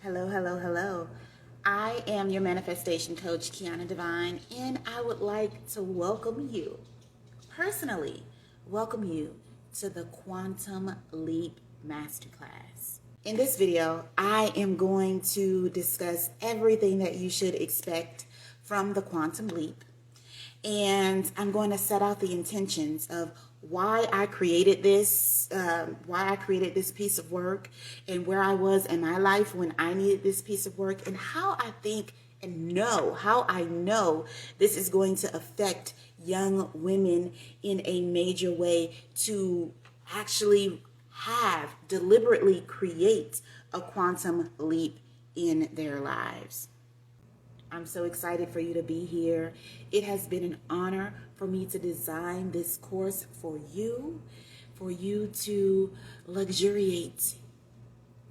Hello, hello, hello. I am your manifestation coach, Keyonna Divine, and I would like to personally welcome you to the Quantum Leap Masterclass. In this video, I am going to discuss everything that you should expect from the Quantum Leap, and I'm going to set out the intentions of why I created this piece of work, and where I was in my life when I needed this piece of work, and how I know this is going to affect young women in a major way to actually deliberately create a quantum leap in their lives. I'm so excited for you to be here. It has been an honor for me to design this course for you to luxuriate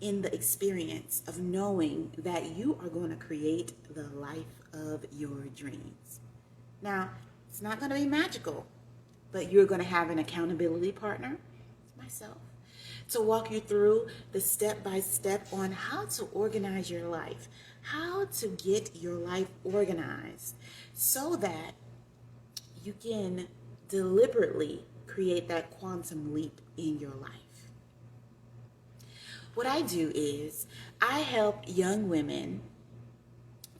in the experience of knowing that you are going to create the life of your dreams. Now, it's not going to be magical, but you're going to have an accountability partner, myself, to walk you through the step-by-step on how to organize your life, how to get your life organized so that you can deliberately create that quantum leap in your life. What I do is I help young women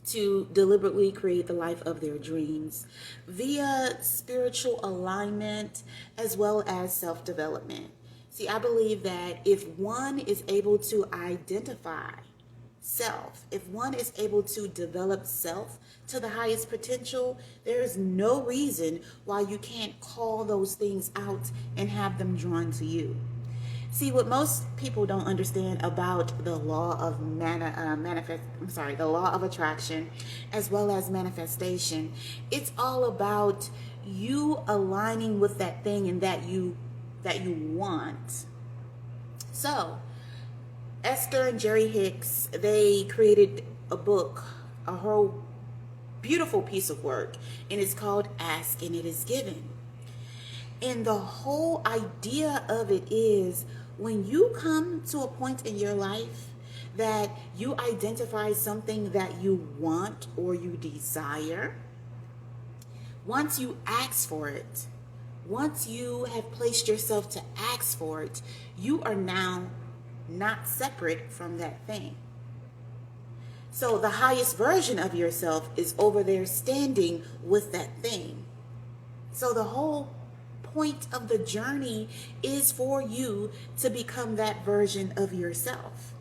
to deliberately create the life of their dreams via spiritual alignment as well as self-development. See, I believe that if one is able to identify self, if one is able to develop self to the highest potential, there is no reason why you can't call those things out and have them drawn to you. See, what most people don't understand about the law of the law of attraction as well as manifestation, it's all about you aligning with that thing and that you want. So, Esther and Jerry Hicks, they created a book, a whole beautiful piece of work, and it's called Ask and It Is Given. And the whole idea of it is when you come to a point in your life that you identify something that you want or you desire, once you ask for it, once you have placed yourself to ask for it, you are now not separate from that thing. So the highest version of yourself is over there standing with that thing. So the whole point of the journey is for you to become that version of yourself.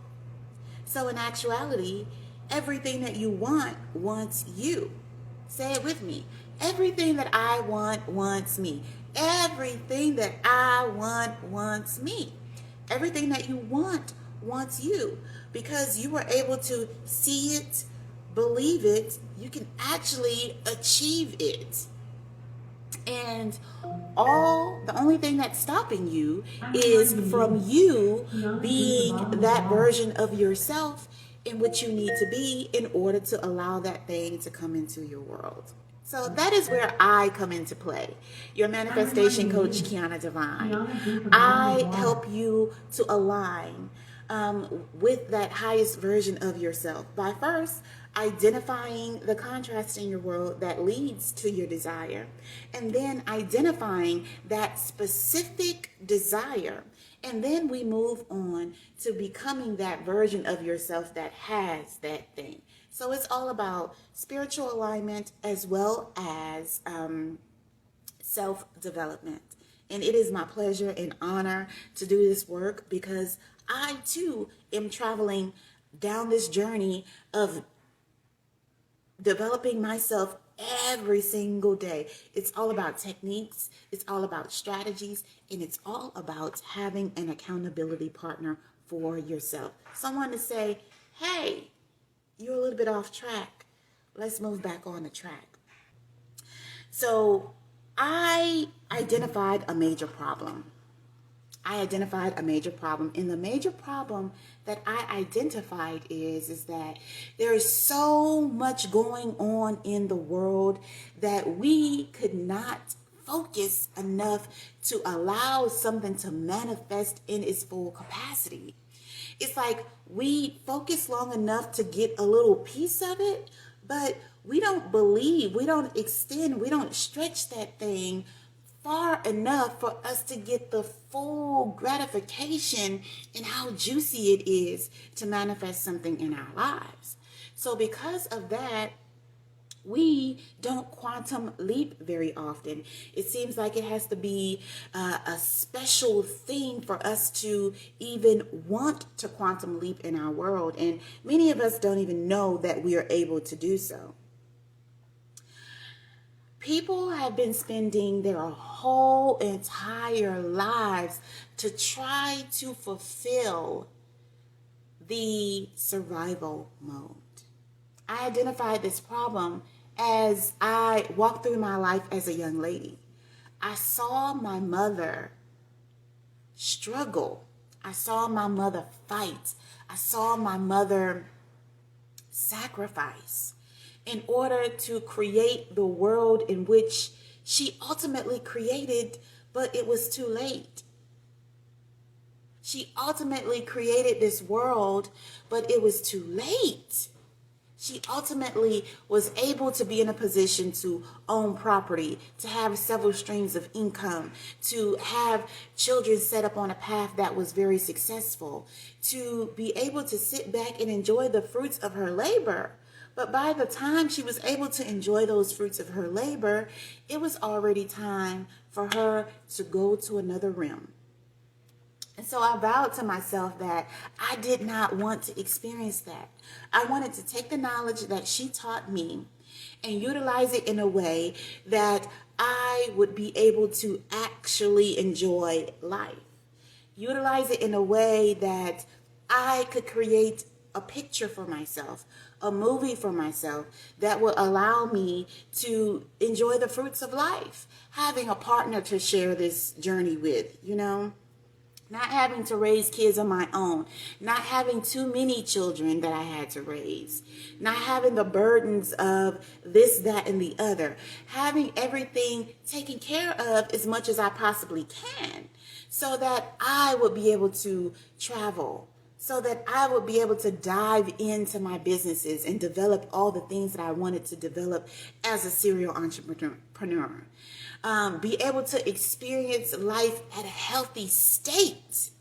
So in actuality, everything that you want wants you. Say it with me. Everything that I want wants me. Everything that I want wants me. Everything that you want wants you, because you were able to see it, believe it, you can actually achieve it. And the only thing that's stopping you is from you being that version of yourself in which you need to be in order to allow that thing to come into your world. So that is where I come into play. Your manifestation coach, Keyonna Divine. I help you to align with that highest version of yourself by first identifying the contrast in your world that leads to your desire, and then identifying that specific desire. And then we move on to becoming that version of yourself that has that thing. So it's all about spiritual alignment as well as self-development. And it is my pleasure and honor to do this work because I too am traveling down this journey of developing myself every single day. It's all about techniques, it's all about strategies, and it's all about having an accountability partner for yourself. Someone to say, hey, you're a little bit off track. Let's move back on the track. So I identified a major problem. And the major problem that I identified is that there is so much going on in the world that we could not focus enough to allow something to manifest in its full capacity. It's like we focus long enough to get a little piece of it, but we don't believe, we don't extend, we don't stretch that thing far enough for us to get the full gratification and how juicy it is to manifest something in our lives. So because of that, we don't quantum leap very often. It seems like it has to be a special thing for us to even want to quantum leap in our world. And many of us don't even know that we are able to do so. People have been spending their whole entire lives to try to fulfill the survival mode. I identified this problem as I walked through my life as a young lady. I saw my mother struggle. I saw my mother fight. I saw my mother sacrifice in order to create the world in which she ultimately created, but it was too late. She ultimately created this world, but it was too late. She ultimately was able to be in a position to own property, to have several streams of income, to have children set up on a path that was very successful, to be able to sit back and enjoy the fruits of her labor. But by the time she was able to enjoy those fruits of her labor, it was already time for her to go to another realm. And so I vowed to myself that I did not want to experience that. I wanted to take the knowledge that she taught me and utilize it in a way that I would be able to actually enjoy life. Utilize it in a way that I could create a picture for myself, a movie for myself that would allow me to enjoy the fruits of life. Having a partner to share this journey with, Not having to raise kids on my own. Not having too many children that I had to raise. Not having the burdens of this, that, and the other. Having everything taken care of as much as I possibly can, so that I would be able to travel. So that I would be able to dive into my businesses and develop all the things that I wanted to develop as a serial entrepreneur. Be able to experience life at a healthy state.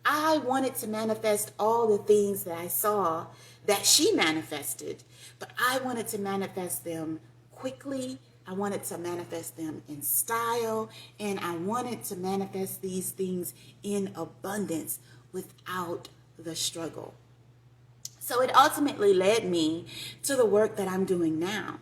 I wanted to manifest all the things that I saw that she manifested, but I wanted to manifest them quickly. I wanted to manifest them in style, and I wanted to manifest these things in abundance without the struggle. So it ultimately led me to the work that I'm doing now.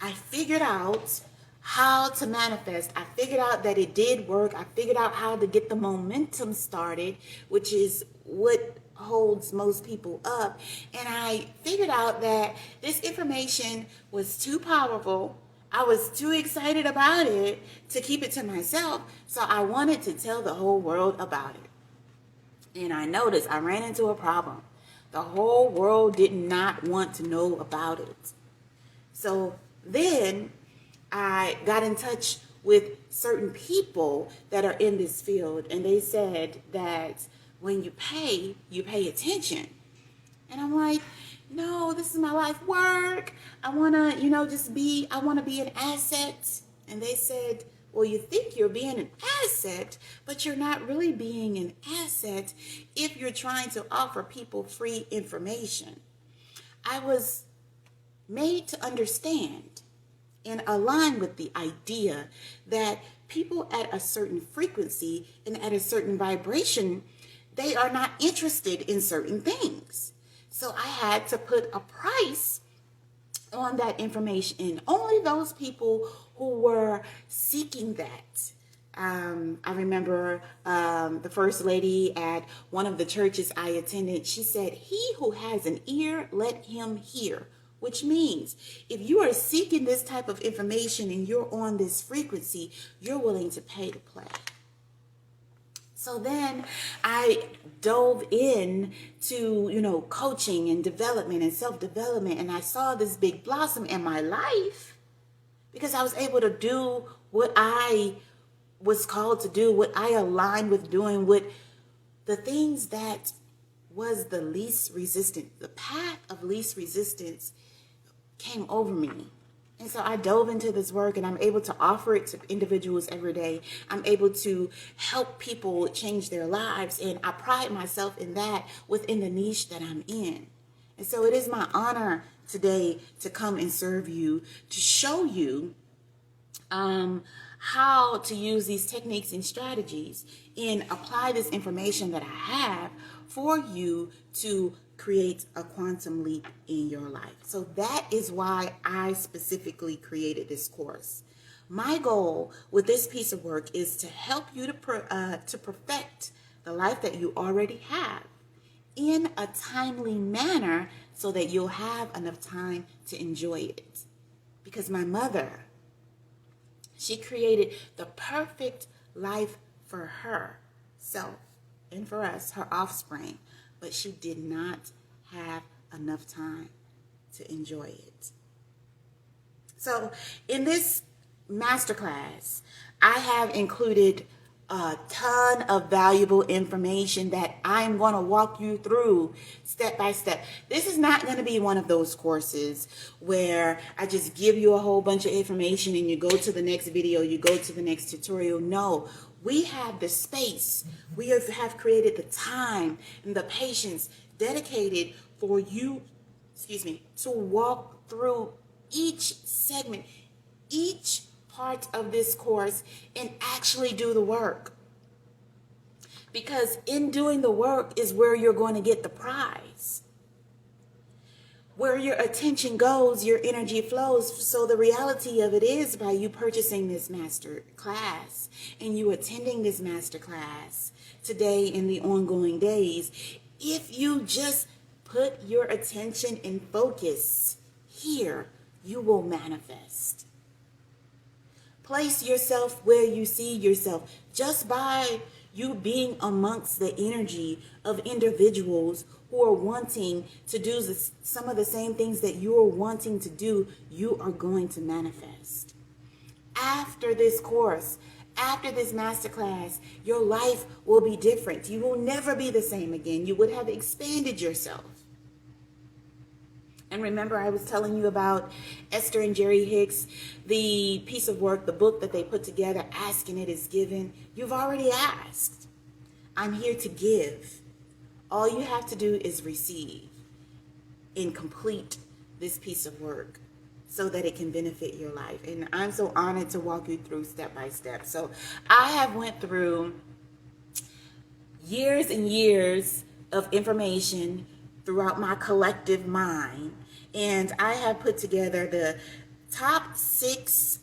I figured out how to manifest. I figured out that it did work. I figured out how to get the momentum started, which is what holds most people up. And I figured out that this information was too powerful. I was too excited about it to keep it to myself. So I wanted to tell the whole world about it. And I noticed I ran into a problem. The whole world did not want to know about it. So then I got in touch with certain people that are in this field, and they said that when you pay attention. And I'm like, no, this is my life work. I want to, I want to be an asset. And they said, well, you think you're being an asset, but you're not really being an asset if you're trying to offer people free information. I was made to understand and align with the idea that people at a certain frequency and at a certain vibration, they are not interested in certain things. So I had to put a price on that information, and only those people who were seeking that. I remember the first lady at one of the churches I attended, she said, "He who has an ear, let him hear." Which means if you are seeking this type of information and you're on this frequency, you're willing to pay to play. So then I dove in to, coaching and development and self-development. And I saw this big blossom in my life because I was able to do what I was called to do, what I aligned with doing, what the things that was the least resistant. The path of least resistance came over me. And so I dove into this work, and I'm able to offer it to individuals every day. I'm able to help people change their lives, and I pride myself in that within the niche that I'm in. And so it is my honor today to come and serve you, to show you how to use these techniques and strategies and apply this information that I have for you to create a quantum leap in your life. So that is why I specifically created this course. My goal with this piece of work is to help you to perfect the life that you already have in a timely manner so that you'll have enough time to enjoy it. Because my mother, she created the perfect life for herself and for us, her offspring, but she did not have enough time to enjoy it. So in this masterclass, I have included a ton of valuable information that I'm going to walk you through step by step. This is not going to be one of those courses where I just give you a whole bunch of information and you go to the next video, you go to the next tutorial. No, we have the space. We have created the time and the patience dedicated for you, to walk through each segment, each part of this course, and actually do the work. Because in doing the work is where you're going to get the prize. Where your attention goes, your energy flows. So the reality of it is, by you purchasing this master class and you attending this master class today and the ongoing days, if you just put your attention and focus here, you will manifest. Place yourself where you see yourself. Just by you being amongst the energy of individuals who are wanting to do some of the same things that you are wanting to do, you are going to manifest. After this course, after this masterclass, your life will be different. You will never be the same again. You would have expanded yourself. And remember, I was telling you about Esther and Jerry Hicks, the piece of work, the book that they put together, Asking It Is Given. You've already asked. I'm here to give. All you have to do is receive and complete this piece of work so that it can benefit your life. And I'm so honored to walk you through step by step. So I have went through years and years of information throughout my collective mind, and I have put together the top 6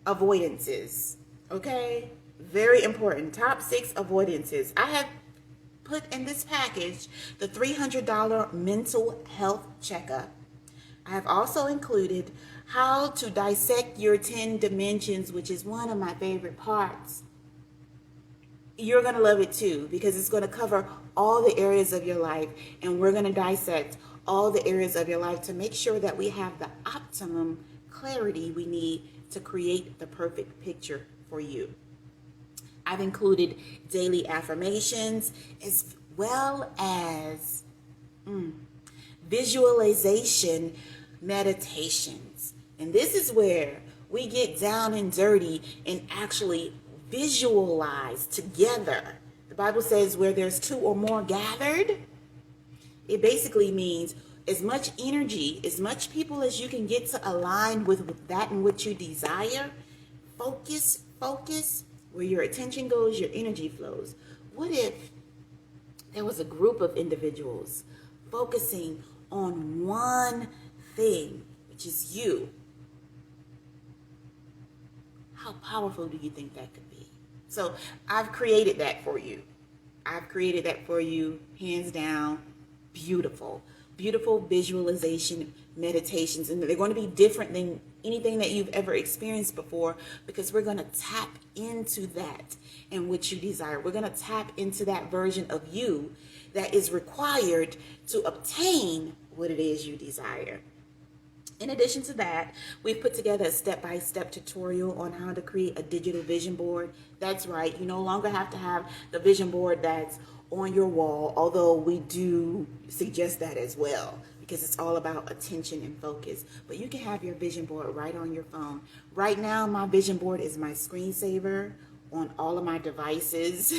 avoidances. Okay, very important. Top 6 avoidances. I have put in this package the $300 mental health checkup. I have also included how to dissect your 10 dimensions, which is one of my favorite parts. You're going to love it too, because it's going to cover all the areas of your life, and we're going to dissect all the areas of your life to make sure that we have the optimum clarity we need to create the perfect picture for you. I've included daily affirmations as well as visualization meditations. And this is where we get down and dirty and actually visualize together. The Bible says where there's 2 or more gathered, it basically means as much energy, as much people as you can get to align with that in which you desire. Focus. Where your attention goes, your energy flows. What if there was a group of individuals focusing on one thing, which is you? How powerful do you think that could be? So I've created that for you. Hands down. Beautiful visualization meditations. And they're going to be different than anything that you've ever experienced before, because we're going to tap into that in which you desire. We're going to tap into that version of you that is required to obtain what it is you desire. In addition to that, we've put together a step-by-step tutorial on how to create a digital vision board. That's right, you no longer have to have the vision board that's on your wall, although we do suggest that as well because it's all about attention and focus. But you can have your vision board right on your phone. Right now, my vision board is my screensaver on all of my devices.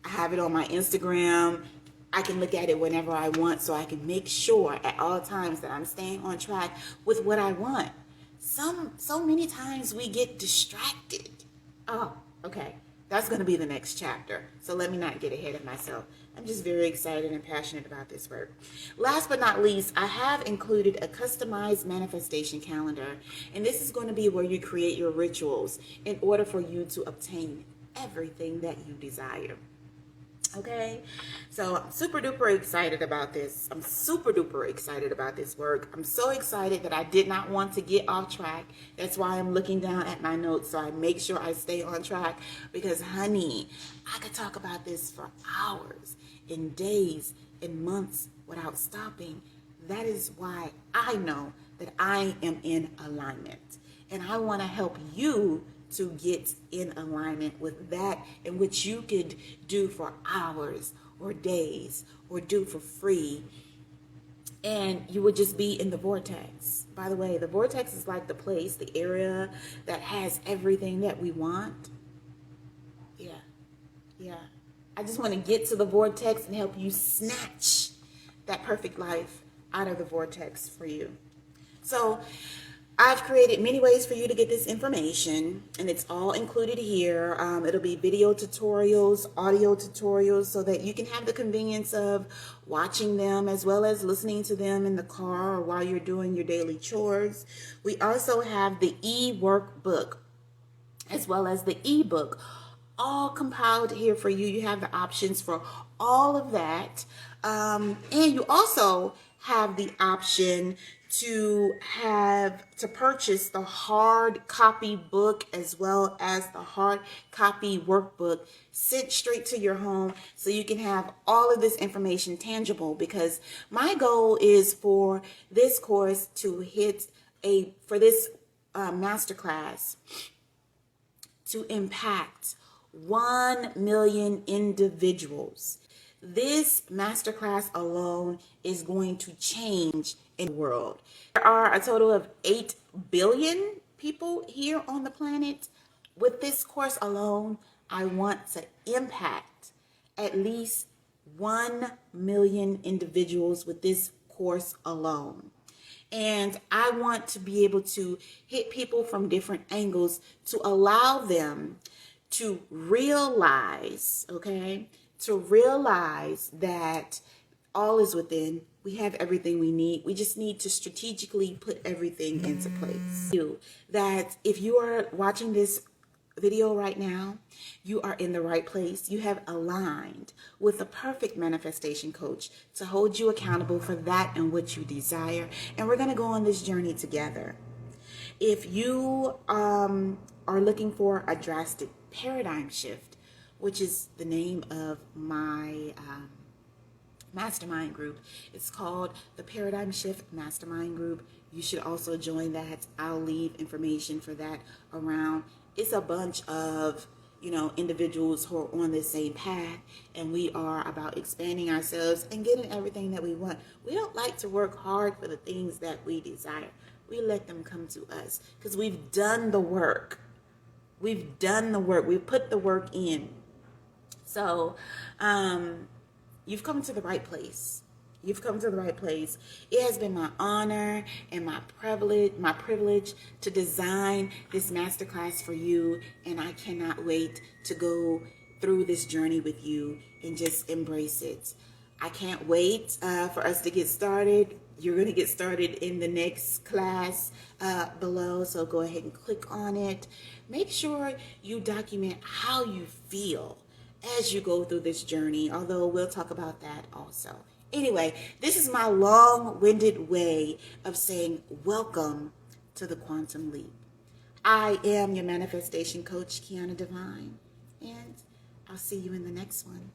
I have it on my Instagram. I can look at it whenever I want, so I can make sure at all times that I'm staying on track with what I want. So many times we get distracted. Oh, okay. That's going to be the next chapter. So let me not get ahead of myself. I'm just very excited and passionate about this work. Last but not least, I have included a customized manifestation calendar. And this is going to be where you create your rituals in order for you to obtain everything that you desire. Okay, so I'm super duper excited about this. I'm super duper excited about this work. I'm so excited that I did not want to get off track. That's why I'm looking down at my notes, so I make sure I stay on track, because honey, I could talk about this for hours and days and months without stopping. That is why I know that I am in alignment, and I want to help you to get in alignment with that, and what you could do for hours or days or do for free, and you would just be in the vortex. By the way, the vortex is like the place, the area that has everything that we want. Yeah. I just want to get to the vortex and help you snatch that perfect life out of the vortex for you. So I've created many ways for you to get this information, and it's all included here. It'll be video tutorials, audio tutorials, so that you can have the convenience of watching them as well as listening to them in the car or while you're doing your daily chores. We also have the e-workbook as well as the ebook, all compiled here for you. You have the options for all of that. And you also have the option to purchase the hard copy book as well as the hard copy workbook sent straight to your home, so you can have all of this information tangible, because my goal is for this course to for this masterclass to impact 1 million individuals. This masterclass alone is going to change in the world. There are a total of 8 billion people here on the planet. With this course alone, I want to impact at least 1 million individuals with this course alone. And I want to be able to hit people from different angles to allow them to realize, that all is within. We have everything we need. We just need to strategically put everything into place. That if you are watching this video right now, you are in the right place. You have aligned with the perfect manifestation coach to hold you accountable for that and what you desire. And we're going to go on this journey together. If you are looking for a drastic paradigm shift, which is the name of my mastermind group, it's called the Paradigm Shift Mastermind Group. You should also join that. I'll leave information for that around. It's a bunch of individuals who are on the same path, and we are about expanding ourselves and getting everything that we want. We don't like to work hard for the things that we desire. We let them come to us because we've done the work. We've put the work in. So you've come to the right place. You've come to the right place. It has been my honor and my privilege to design this masterclass for you, and I cannot wait to go through this journey with you and just embrace it. I can't wait for us to get started. You're going to get started in the next class below, so go ahead and click on it. Make sure you document how you feel as you go through this journey, although we'll talk about that also. Anyway, this is my long-winded way of saying welcome to the Quantum Leap. I am your manifestation coach, Keyonna Divine, and I'll see you in the next one.